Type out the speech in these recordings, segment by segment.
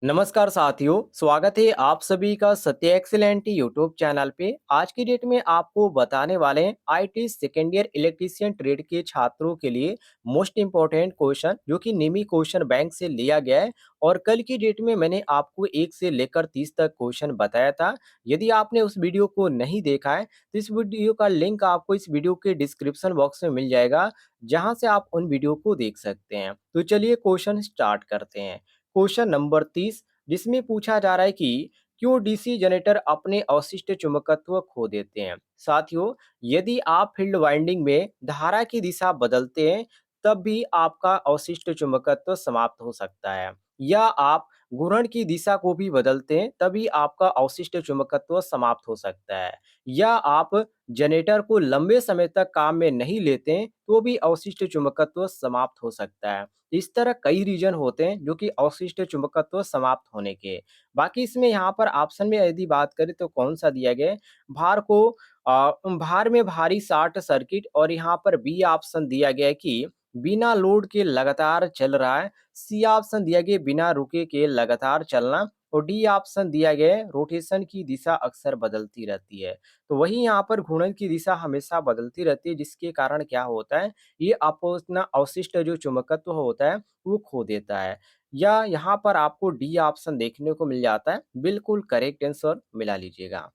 नमस्कार साथियों, स्वागत है आप सभी का सत्य एक्सीलेंट यूट्यूब चैनल पे। आज की डेट में आपको बताने वाले हैं IT second year electrician trade के छात्रों के लिए मोस्ट इम्पोर्टेंट क्वेश्चन जो कि निमी क्वेश्चन बैंक से लिया गया है। और कल की डेट में मैंने आपको 1 से लेकर 30 तक क्वेश्चन बताया था। यदि आपने उस वीडियो को नहीं देखा है तो इस वीडियो का लिंक आपको इस वीडियो के डिस्क्रिप्शन बॉक्स में मिल जाएगा, जहाँ से आप उन वीडियो को देख सकते हैं। तो चलिए क्वेश्चन स्टार्ट करते हैं। क्वेश्चन नंबर 30, जिसमें पूछा जा रहा है कि क्यों डीसी जनरेटर अपने अवशिष्ट चुंबकत्व खो देते हैं। साथियों, यदि आप फील्ड वाइंडिंग में धारा की दिशा बदलते हैं तब भी आपका अवशिष्ट चुंबकत्व समाप्त हो सकता है, या आप घूर्णन की दिशा को भी बदलते हैं तभी आपका अवशिष्ट चुंबकत्व समाप्त हो सकता है, या आप जनरेटर को लंबे समय तक काम में नहीं लेते हैं तो भी अवशिष्ट चुंबकत्व समाप्त हो सकता है। इस तरह कई रीजन होते हैं जो कि अवशिष्ट चुंबकत्व समाप्त होने के। बाकी इसमें यहाँ पर ऑप्शन में यदि बात करें तो कौन सा दिया गया है, भार को भार में भारी शॉर्ट सर्किट, और यहाँ पर बी ऑप्शन दिया गया है कि बिना लोड के लगातार चल रहा है। सी ऑप्शन दिया गया बिना रुके के लगातार चलना, और डी ऑप्शन दिया गया है रोटेशन की दिशा अक्सर बदलती रहती है। तो वही यहाँ पर घूर्णन की दिशा हमेशा बदलती रहती है, जिसके कारण क्या होता है, ये अपना अवशिष्ट जो चुंबकत्व होता है वो खो देता है। या यहाँ पर आपको डी ऑप्शन देखने को मिल जाता है। बिल्कुल करेक्ट आंसर मिला लीजिएगा।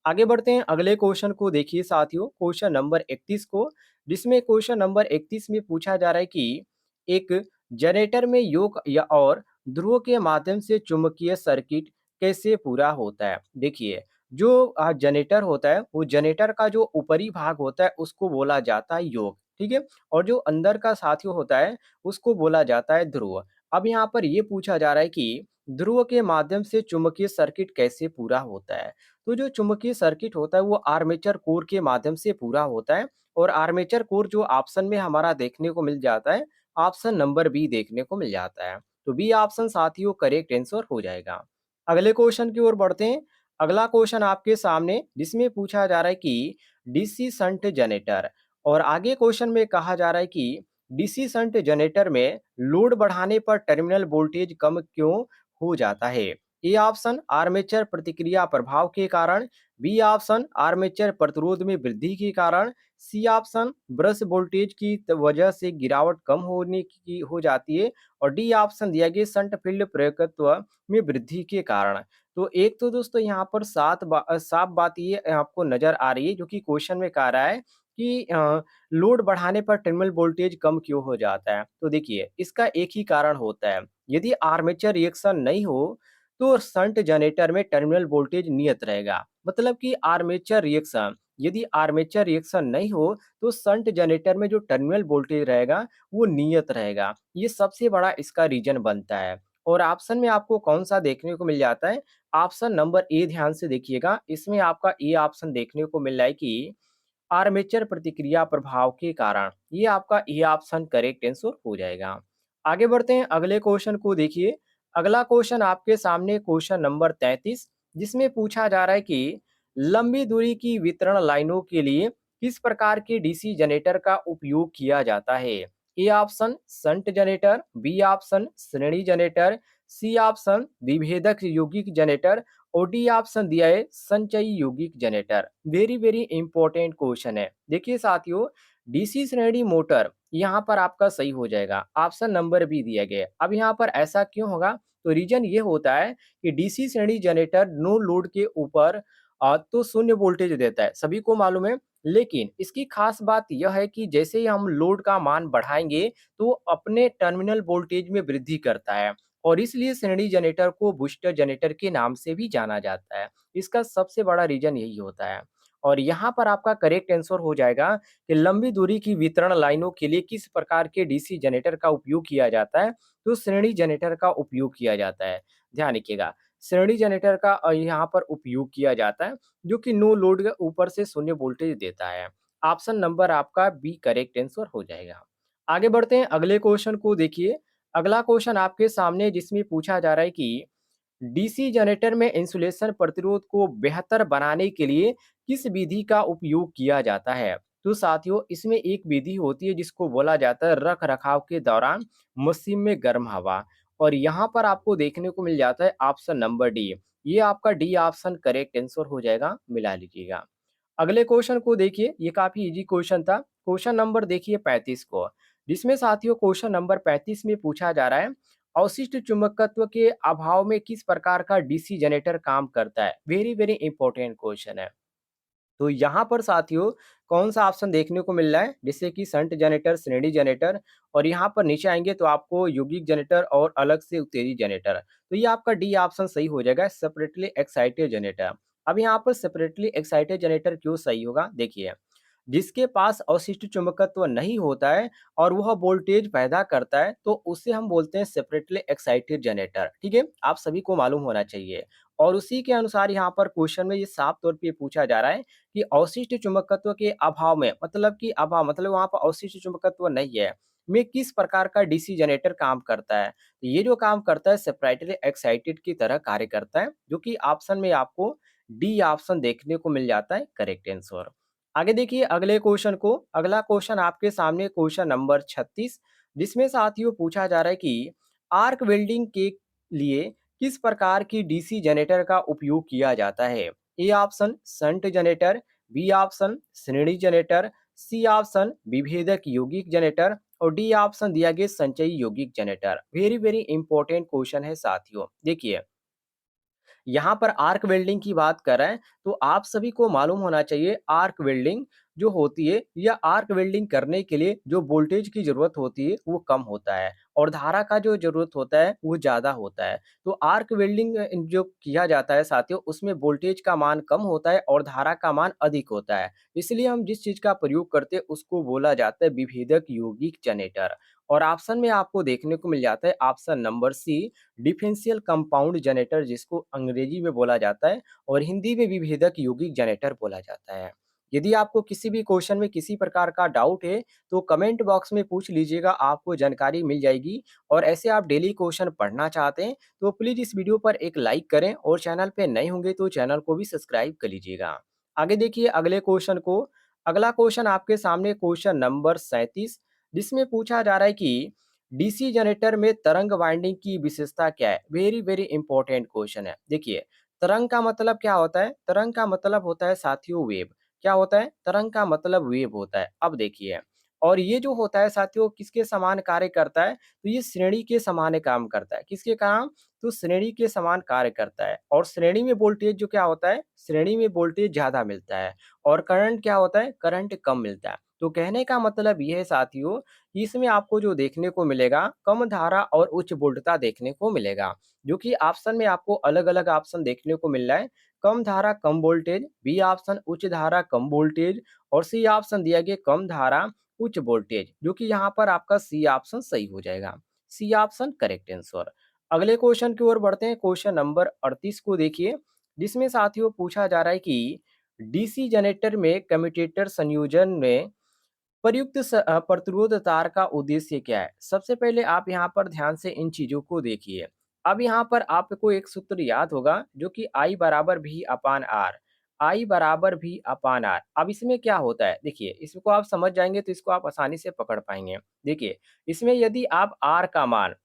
आगे बढ़ते हैं अगले क्वेश्चन को। देखिए साथियों, क्वेश्चन नंबर 31 को, जिसमें क्वेश्चन नंबर 31 में पूछा जा रहा है कि एक जनरेटर में योक या और ध्रुव के माध्यम से चुंबकीय सर्किट कैसे पूरा होता है। देखिए, जो जनरेटर होता है वो जनरेटर का जो ऊपरी भाग होता है उसको बोला जाता है योक, ठीक है। और जो अंदर का साथियों होता है उसको बोला जाता है ध्रुव। अब यहाँ पर ये पूछा जा रहा है कि ध्रुव के माध्यम से चुंबकीय सर्किट कैसे पूरा होता है। तो जो चुंबकीय सर्किट होता है वो आर्मेचर कोर के माध्यम से पूरा होता है। और आर्मेचर कोर जो ऑप्शन में हमारा देखने को मिल जाता है, ऑप्शन नंबर बी देखने को मिल जाता है। तो बी ऑप्शन साथियों करेक्ट आंसर हो जाएगा। अगले क्वेश्चन की ओर बढ़ते हैं। अगला क्वेश्चन आपके सामने, जिसमें पूछा जा रहा है कि डीसी शंट जनरेटर, और आगे क्वेश्चन में कहा जा रहा है कि डीसी शंट जनरेटर में लोड बढ़ाने पर टर्मिनल वोल्टेज कम क्यों हो जाता है। ए ऑप्शन आर्मेचर प्रतिक्रिया प्रभाव के कारण, बी ऑप्शन आर्मेचर प्रतिरोध में वृद्धि के कारण, सी ऑप्शन ब्रश वोल्टेज की वजह से गिरावट कम होने की हो जाती है, और डी ऑप्शन दिया गया शंट फील्ड प्रयोगत्व में वृद्धि के कारण। तो एक तो दोस्तों यहाँ पर साफ बात ये आपको नजर आ रही है, जो कि क्वेश्चन में कह रहा है कि लोड बढ़ाने पर टर्मिनल वोल्टेज कम क्यों हो जाता है। तो देखिए, इसका एक ही कारण होता है, यदि आर्मेचर रिएक्शन नहीं हो तो शंट जनरेटर में टर्मिनल वोल्टेज नियत रहेगा। मतलब कि आर्मेचर रिएक्शन नहीं हो तो शंट जनरेटर में जो टर्मिनल वोल्टेज रहेगा वो नियत रहेगा। ये सबसे बड़ा इसका रीजन बनता है। और ऑप्शन में आपको कौन सा देखने को मिल जाता है, ऑप्शन नंबर ए ध्यान से देखिएगा। इसमें आपका ए ऑप्शन देखने को मिल रहा है कि आर्मेचर प्रतिक्रिया प्रभाव के कारण। ये आपका ए ऑप्शन करेक्ट आंसर हो जाएगा। आगे बढ़ते हैं अगले क्वेश्चन को। देखिए, अगला क्वेश्चन आपके सामने क्वेश्चन नंबर 33, जिसमें पूछा जा रहा है कि लंबी दूरी की वितरण लाइनों के लिए किस प्रकार के डीसी जनरेटर का उपयोग किया जाता है। A option shunt generator, B option श्रेणी जनरेटर, सी ऑप्शन विभेदक यौगिक जनरेटर, और डी ऑप्शन दिया है संचयी यौगिक generator. Very very important question है। देखिए साथियों, डीसी श्रेणी मोटर यहाँ पर आपका सही हो जाएगा, ऑप्शन नंबर बी दिया गया है। अब यहाँ पर ऐसा क्यों होगा, तो रीजन ये होता है कि डीसी श्रेणी जनरेटर नो लोड के ऊपर तो शून्य वोल्टेज देता है, सभी को मालूम है। लेकिन इसकी खास बात यह है कि जैसे ही हम लोड का मान बढ़ाएंगे तो अपने टर्मिनल वोल्टेज में वृद्धि करता है, और इसलिए श्रेणी जनरेटर को बूस्टर जनरेटर के नाम से भी जाना जाता है। इसका सबसे बड़ा रीजन यही होता है। और यहाँ पर आपका करेक्ट आंसर हो जाएगा कि लंबी दूरी की वितरण लाइनों के लिए किस प्रकार के डीसी जनरेटर का उपयोग किया जाता है, तो श्रेणी जनरेटर का उपयोग किया जाता है। ध्यान रखिएगा, श्रेणी जनरेटर का यहाँ पर उपयोग किया जाता है, जो कि नो लोड के ऊपर से शून्य वोल्टेज देता है। ऑप्शन नंबर आपका बी करेक्ट आंसर हो जाएगा। आगे बढ़ते हैं अगले क्वेश्चन को। देखिए, अगला क्वेश्चन आपके सामने, जिसमें पूछा जा रहा है कि डीसी जनरेटर में इंसुलेशन प्रतिरोध को बेहतर बनाने के लिए किस विधि का उपयोग किया जाता है। तो साथियों, इसमें एक विधि होती है जिसको बोला जाता है रख रखाव के दौरान मशीन में गर्म हवा, और यहाँ पर आपको देखने को मिल जाता है ऑप्शन नंबर डी। ये आपका डी ऑप्शन करेक्ट आंसर हो जाएगा, मिला लीजिएगा। अगले क्वेश्चन को देखिए, ये काफ़ी ईज़ी क्वेश्चन था। क्वेश्चन नंबर देखिए 35 को, जिसमें साथियों क्वेश्चन नंबर 35 में पूछा जा रहा है, अवशिष्ट चुंबकत्व के अभाव में किस प्रकार का डीसी जनरेटर काम करता है? वेरी, वेरी इंपॉर्टेंट क्वेश्चन है। तो यहाँ पर साथियों कौन-सा ऑप्शन देखने को मिल रहा है? जैसे कि शंट जनरेटर, श्रेणी जनरेटर और यहाँ पर नीचे आएँगे तो आपको यौगिक जनरेटर और अलग से उत्तेजित जनरेटर। तो ये आपका डी ऑप्शन सही हो जाएगा, सेपरेटली एक्साइटेड जनरेटर। अब यहाँ पर सेपरेटली एक्साइटेड जनरेटर क्यों सही होगा? देखिए, जिसके पास अवशिष्ट चुंबकत्व नहीं होता है और वह वोल्टेज पैदा करता है, तो उसे हम बोलते हैं सेपरेटली एक्साइटेड जनरेटर, ठीक है? आप सभी को मालूम होना चाहिए। और उसी के अनुसार यहाँ पर क्वेश्चन में ये साफ तौर पे पूछा जा रहा है कि अवशिष्ट चुंबकत्व के अभाव में, मतलब कि अभाव मतलब वहाँ पर अवशिष्ट चुंबकत्व नहीं है, में किस प्रकार का डीसी जनरेटर काम करता है। तो ये जो काम करता है सेपरेटली एक्साइटेड की तरह कार्य करता है, जो कि ऑप्शन में आपको डी ऑप्शन देखने को मिल जाता है करेक्ट आंसर। आगे देखिए अगले क्वेश्चन को, अगला क्वेश्चन आपके सामने क्वेश्चन नंबर 36, जिसमें साथियों पूछा जा रहा है कि आर्क वेल्डिंग के लिए किस प्रकार की डीसी जनरेटर का उपयोग किया जाता है? A option shunt generator, B option श्रेणी जनरेटर, सी ऑप्शन विभेदक यौगिक जनरेटर और डी ऑप्शन दिया गया संचयी यौगिक generator. Very very important question है साथियों। देखिए, यहाँ पर आर्क वेल्डिंग की बात कर रहे हैं, तो आप सभी को मालूम होना चाहिए आर्क वेल्डिंग जो होती है या आर्क वेल्डिंग करने के लिए जो वोल्टेज की ज़रूरत होती है वो कम होता है और धारा का जो ज़रूरत होता है वो ज़्यादा होता है। तो आर्क वेल्डिंग जो किया जाता है साथियों, उसमें वोल्टेज का मान कम होता है और धारा का मान अधिक होता है। इसलिए हम जिस चीज़ का प्रयोग करते हैं उसको बोला जाता है विभेदक यौगिक जनरेटर। और ऑप्शन में आपको देखने को मिल जाता है option number C, differential compound generator, जिसको अंग्रेजी में बोला जाता है और हिंदी में विभेदक यौगिक जनरेटर बोला जाता है। यदि आपको किसी भी क्वेश्चन में किसी प्रकार का डाउट है, तो कमेंट बॉक्स में पूछ लीजिएगा, आपको जानकारी मिल जाएगी। और ऐसे आप डेली क्वेश्चन पढ़ना चाहते हैं, तो प्लीज़ इस वीडियो पर एक लाइक करें और चैनल पे नए होंगे तो चैनल को भी सब्सक्राइब कर लीजिएगा। आगे देखिए अगले क्वेश्चन को, अगला क्वेश्चन आपके सामने क्वेश्चन नंबर 37, जिसमें पूछा जा रहा है कि डीसी जनरेटर में तरंग वाइंडिंग की विशेषता क्या है? वेरी वेरी इंपॉर्टेंट क्वेश्चन है। देखिए, तरंग का मतलब क्या होता है? तरंग का मतलब होता है साथियों वेव। क्या होता है? तरंग का मतलब वेव होता है। अब देखिए, और ये जो होता है साथियों किसके समान कार्य करता है? तो ये श्रेणी के समान काम करता है। किसके काम? तो श्रेणी के समान कार्य करता है और श्रेणी में वोल्टेज जो क्या होता है? श्रेणी में वोल्टेज ज़्यादा मिलता है और करंट क्या होता है? करंट कम मिलता है। तो कहने का मतलब ये है साथियों, इसमें आपको जो देखने को मिलेगा कम धारा और उच्च वोल्टता देखने को मिलेगा, जो कि ऑप्शन में आपको अलग-अलग ऑप्शन देखने को मिल रहा है। कम धारा कम वोल्टेज, बी ऑप्शन उच्च धारा कम वोल्टेज और सी ऑप्शन दिया गया कम धारा उच्च वोल्टेज, जो कि यहाँ पर आपका सी ऑप्शन सही हो जाएगा। C option correct answer. अगले क्वेश्चन की ओर बढ़ते हैं, क्वेश्चन नंबर 38 को देखिए, जिसमें साथियों पूछा जा रहा है कि डीसी जनरेटर में कम्यूटेटर संयोजन में प्रयुक्त प्रतिरोध तार का उद्देश्य क्या है? सबसे पहले आप यहाँ पर ध्यान से इन चीज़ों को देखिए। अब यहाँ पर आपको एक सूत्र याद होगा जो कि I बराबर V अपान R, I बराबर V अपान R। अब इसमें क्या होता है? देखिए, इसको आप समझ जाएँगे तो इसको आप आसानी से पकड़ पाएँगे। देखिए, इसमें यदि आप R का मान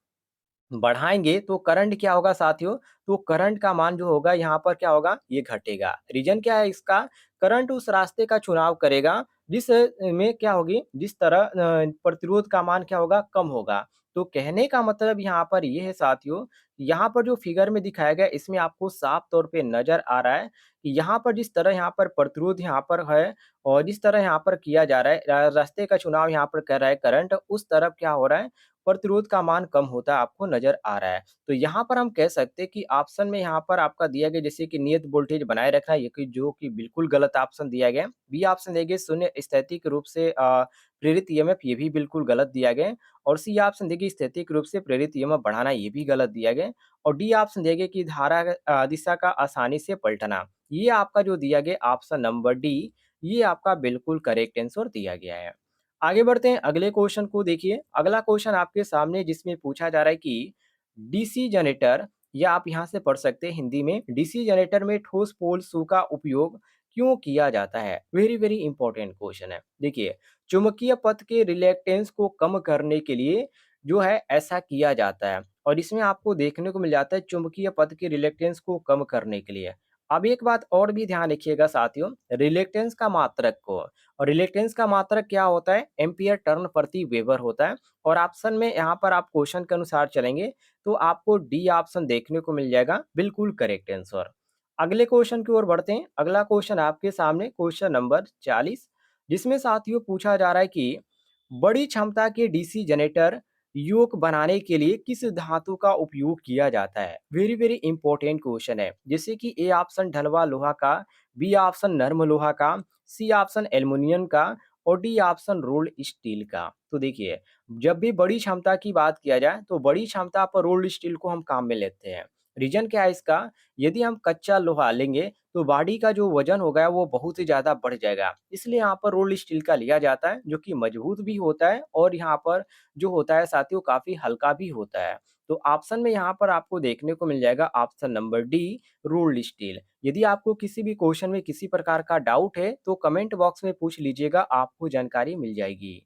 बढ़ाएँगे तो करंट क्या होगा साथियों? तो करंट का मान जो होगा यहाँ पर क्या होगा? ये घटेगा। रीज़न क्या है इसका? करंट उस रास्ते का चुनाव करेगा जिस में क्या होगी? जिस तरह प्रतिरोध का मान क्या होगा? कम होगा। तो कहने का मतलब यहाँ पर ये है साथियों, यहाँ पर जो फिगर में दिखाया गया है इसमें आपको साफ तौर पे नज़र आ रहा है कि यहाँ पर जिस तरह यहाँ पर प्रतिरोध यहाँ पर है और जिस तरह यहाँ पर किया जा रहा है, रास्ते का चुनाव यहाँ पर कर रहा है करंट, उस तरफ क्या हो रहा है? प्रतिरोध का मान कम होता आपको नज़र आ रहा है। तो यहाँ पर हम कह सकते हैं कि ऑप्शन में यहाँ पर आपका दिया गया जैसे कि नियत वोल्टेज बनाए रखना, ये कि जो कि बिल्कुल गलत ऑप्शन दिया गया है। बी ऑप्शन दिया गया शून्य स्थैतिक रूप से प्रेरित ईएमएफ, ये भी बिल्कुल गलत दिया गया है। और सी ऑप्शन देखिए स्थैतिक रूप से प्रेरित ईएमएफ बढ़ाना, ये भी गलत दिया गया है। और डी ऑप्शन दिया गया कि धारा दिशा का आसानी से पलटना। ये आपका जो दिया गया ऑप्शन नंबर डी, ये आपका बिल्कुल करेक्ट आंसर दिया गया है। आगे बढ़ते हैं अगले क्वेश्चन को देखिए, अगला क्वेश्चन आपके सामने जिसमें पूछा जा रहा है कि डीसी जनरेटर, या आप यहाँ से पढ़ सकते हैं हिंदी में, डीसी जनरेटर में ठोस पोल शू का उपयोग क्यों किया जाता है? वेरी वेरी इंपॉर्टेंट क्वेश्चन है। देखिए, चुंबकीय पथ के रिलेक्टेंस को कम करने के लिए जो है ऐसा किया जाता है। और इसमें आपको देखने को मिल जाता है चुंबकीय पथ के रिलेक्टेंस को कम करने के लिए। अब एक बात और भी ध्यान रखिएगा साथियों, रिलेक्टेंस का मात्रक को, और रिलेक्टेंस का मात्रक क्या होता है? एम्पीयर टर्न प्रति वेबर होता है। और ऑप्शन में यहाँ पर आप क्वेश्चन के अनुसार चलेंगे तो आपको डी ऑप्शन देखने को मिल जाएगा बिल्कुल करेक्ट आंसर। अगले क्वेश्चन की ओर बढ़ते हैं। अगला क्वेश्चन आपके सामने क्वेश्चन नंबर 40, जिसमें साथियों पूछा जा रहा है कि बड़ी क्षमता के डीसी जनरेटर योक बनाने के लिए किस धातु का उपयोग किया जाता है? वेरी वेरी इंपॉर्टेंट क्वेश्चन है। जैसे कि ए ऑप्शन ढलवा लोहा का, बी ऑप्शन नर्म लोहा का, सी ऑप्शन एल्युमिनियम का, और डी ऑप्शन रोल्ड स्टील का। तो देखिए, जब भी बड़ी क्षमता की बात किया जाए तो बड़ी क्षमता पर रोल्ड स्टील को हम काम में लेते हैं। रीजन क्या है इसका? यदि हम कच्चा लोहा लेंगे तो बॉडी का जो वजन होगा वो बहुत ही ज़्यादा बढ़ जाएगा। इसलिए यहाँ पर रोल्ड स्टील का लिया जाता है, जो कि मजबूत भी होता है और यहाँ पर जो होता है साथियों काफ़ी हल्का भी होता है। तो ऑप्शन में यहाँ पर आपको देखने को मिल जाएगा option number D, rolled steel. यदि आपको किसी भी क्वेश्चन में किसी प्रकार का डाउट है तो कमेंट बॉक्स में पूछ लीजिएगा, आपको जानकारी मिल जाएगी।